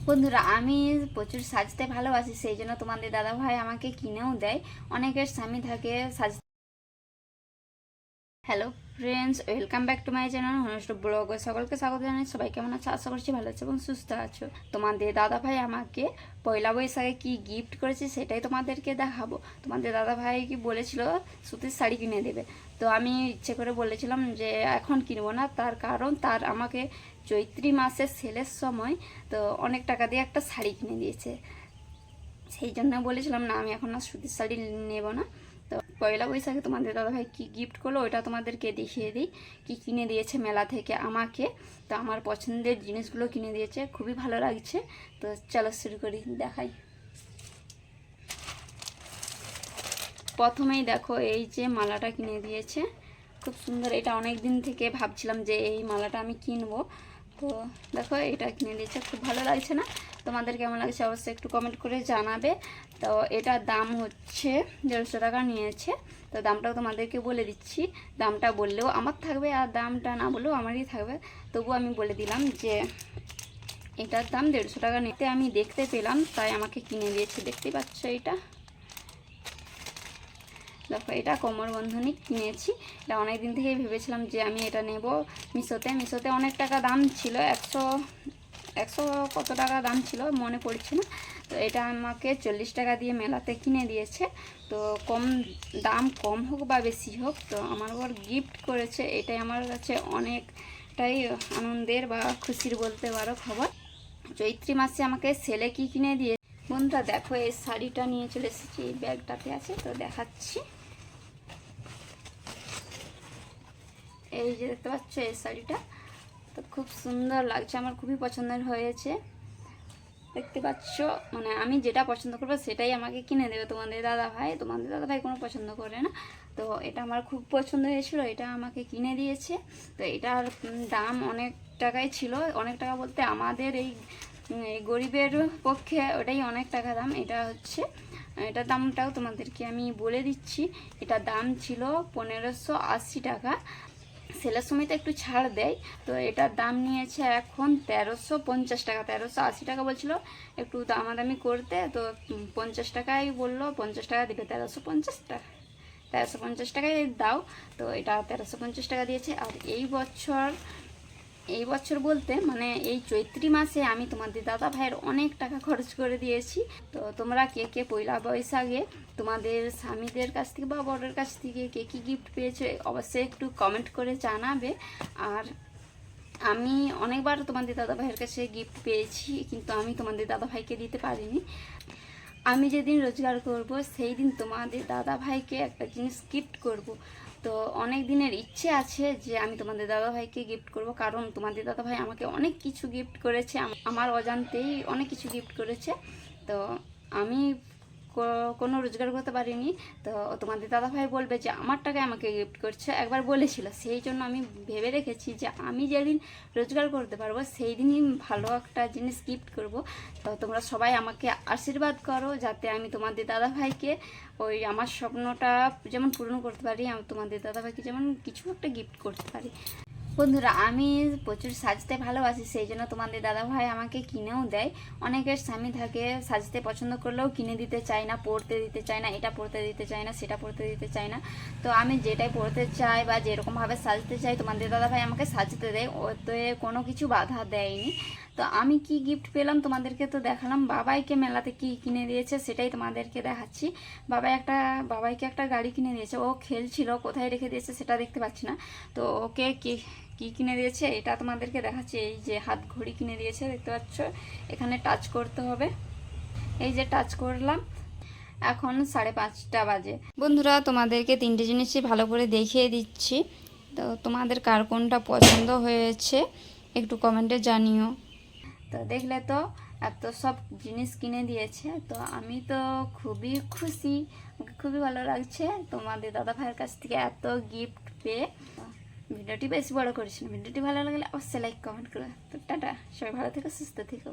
বন্ধুরা, আমি প্রচুর সাজতে ভালোবাসি, সেই জন্য তোমাদের দাদা ভাই আমাকে কিনেও দেয়। অনেকের স্বামী থাকে সাজ। Hello friends, welcome back to my channel অনুষ্ঠ ব্লগ। সকলকে স্বাগত জানাই। সবাই কেমন আছো? আশা করছি ভালো আছো এবং সুস্থ আছো। তোমাদের দাদা ভাই আমাকে পয়লা বৈশাখে কি গিফট করেছে সেটাই তোমাদেরকে দেখাবো। তোমাদের দাদা ভাই কি বলেছিল সুতির শাড়ি কিনে দেবে, তো আমি ইচ্ছে করে বলেছিলাম যে এখন কিনবো না, তার কারণ তার আমাকে চৈত্রী মাসের সেলের সময় তো অনেক টাকা দিয়ে একটা শাড়ি কিনে দিয়েছে। সেই জন্য বলেছিলাম না, আমি এখন আর সুতির শাড়ি নেব না। তো পয়লা বৈশাখে তোমাদের দাদাভাই কী গিফট করলো ওটা তোমাদেরকে দেখিয়ে দিই। কী কিনে দিয়েছে মেলা থেকে আমাকে। তো আমার পছন্দের জিনিসগুলো কিনে দিয়েছে, খুবই ভালো লাগছে। তো চলো শুরু করি, দেখাই। প্রথমেই দেখো এই যে মালাটা কিনে দিয়েছে, খুব সুন্দর। এটা অনেক দিন থেকে ভাবছিলাম যে এই মালাটা আমি কিনবো। তো দেখো এটা কিনে দিয়েছে, খুব ভালো লাগছে না? তোমাদের কেমন লাগছে অবশ্যই একটু কমেন্ট করে জানাবে। তো এটার দাম হচ্ছে 150 টাকা নিয়েছে। তো দামটাও তোমাদেরকে বলে দিচ্ছি। দামটা বললেও আমার থাকবে আর দামটা না বললেও আমারই থাকবে, তবু আমি বলে দিলাম যে এটার দাম 150 টাকা নিতে আমি দেখতে পেলাম, তাই আমাকে কিনে দিয়েছে। দেখতেই পাচ্ছ, এটা দেখো, এটা কোমর বন্ধনী কিনেছি। এটা অনেক দিন থেকেই ভেবেছিলাম যে আমি এটা নেব। মিশোতে অনেক টাকা দাম ছিল, একশো কত টাকা দাম ছিল মনে পড়ছে না। তো এটা আমাকে 40 টাকা দিয়ে মেলাতে কিনে দিয়েছে। তো কম হোক বা বেশি হোক, তো আমার বর গিফট করেছে, এটাই আমার কাছে অনেকটাই আনন্দের বা খুশির বলতে পারো খবর। চৈত্রী মাসে আমাকে ছেলে কি কিনে দিয়ে। বন্ধুরা দেখো, এই শাড়িটা নিয়ে চলে এসেছি, এই ব্যাগটাতে আছে, তো দেখাচ্ছি। এই যে দেখতে পাচ্ছ এই শাড়িটা, তো খুব সুন্দর লাগছে, আমার খুবই পছন্দের হয়েছে। দেখতে পাচ্ছ, মানে আমি যেটা পছন্দ করবো সেটাই আমাকে কিনে দেবে তোমাদের দাদা ভাই কোনো পছন্দ করে না। তো এটা আমার খুব পছন্দ হয়েছিল, এটা আমাকে কিনে দিয়েছে। তো এটার দাম অনেক টাকাই ছিল। অনেক টাকা বলতে আমাদের এই গরিবের পক্ষে ওটাই অনেক টাকা দাম। এটার দামটাও তোমাদেরকে আমি বলে দিচ্ছি। এটার দাম ছিল 1580 টাকা। সেলের সময় তো একটু ছাড় দেয়। তো এটার দাম নিয়েছে এখন 1350 টাকা। 1380 টাকা বলছিল, একটু দামাদামি করতে, তো 50 টাকাই বললো, 50 টাকা দিবে। 1350 টাকায় দাও। তো এটা 1350 টাকা দিয়েছে। আর এই বছর বলতে মানে এই চৈত্রী মাসে আমি তোমাদের দাদা ভাইয়ের অনেক টাকা খরচ করে দিয়েছি। তো তোমরা কে কে পয়লা বৈশাখে তোমাদের স্বামীদের কাছ থেকে বা বড়ের কাছ থেকে কে কী গিফট পেয়েছো অবশ্যই একটু কমেন্ট করে জানাবে। আর আমি অনেকবার তোমাদের দাদা ভাইয়ের কাছে গিফট পেয়েছি, কিন্তু আমি তোমাদের দাদা ভাইকে দিতে পারিনি। আমি যেদিন রোজগার করব সেই দিন তোমাদের দাদা ভাইকে একটা জিনিস গিফট করব। তো অনেক দিনের ইচ্ছে আছে যে আমি তোমাদের দাদা ভাইকে গিফট করব, কারণ তোমাদের দাদা ভাই আমাকে অনেক কিছু গিফট করেছে, আমার অজান্তেই অনেক কিছু গিফট করেছে। তো আমি কোনো রোজগার করতে পারিনি। তো তোমাদের দাদা ভাই বলবে যে আমার টাকায় আমাকে গিফট করছে, একবার বলেছিল। সেই জন্য আমি ভেবে রেখেছি যে আমি যেদিন রোজগার করতে পারবো সেই দিনই ভালো একটা জিনিস গিফট করব। তো তোমরা সবাই আমাকে আশীর্বাদ করো যাতে আমি তোমাদের দাদা ভাইকে ওই আমার স্বপ্নটা যেমন পূরণ করতে পারি, আমি তোমাদের দাদা ভাইকে যেমন কিছু একটা গিফট করতে পারি। বন্ধুরা, আমি প্রচুর সাজতে ভালোবাসি, সেই জন্য তোমাদের দাদা ভাই আমাকে কিনেও দেয়। অনেকের স্বামী থাকে সাজতে পছন্দ করলেও কিনে দিতে চায় না, পরতে দিতে চায় না, এটা পরতে দিতে চায় না, সেটা পরতে দিতে চায় না। তো আমি যেটাই পরতে চাই বা যেরকমভাবে সাজতে চাই তোমাদের দাদা ভাই আমাকে সাজতে দেয়, ওতে কোনো কিছু বাধা দেয়নি। তো আমি কি গিফট পেলাম তোমাদেরকে তো দেখালাম। বাবাইকে মেলাতে কি কিনে দিয়েছে সেটাই তোমাদেরকে দেখাচ্ছি। বাবাইকে একটা গাড়ি কিনে দিয়েছে, ও খেলছিল, কোথায় রেখে দিয়েছে সেটা দেখতে পাচ্ছি না। তো ওকে কি কি কিনে দিয়েছে এটা তোমাদেরকে দেখাচ্ছি। এই যে হাত ঘড়ি কিনে দিয়েছে, দেখতে পাচ্ছ, এখানে টাচ করতে হবে। এই যে টাচ করলাম, এখন 5:30 বাজে। বন্ধুরা, তোমাদেরকে তিনটে জিনিসই ভালো করে দেখিয়ে দিচ্ছি। তো তোমাদের কার কোনটা পছন্দ হয়েছে একটু কমেন্টে জানিও। তো দেখলে তো এত সব জিনিস কিনে দিয়েছে, তো আমি তো খুবই খুশি, খুবই ভালো লাগছে তোমাদের দাদা ভাইয়ের কাছ থেকে এত গিফট পেয়ে। ভিডিওটি বেশি বড় করিস না, ভিডিওটি ভালো লাগলে অবশ্যই লাইক কমেন্ট করো। তো টাটা, সবাই ভালো থেকো, সুস্থ থেকো।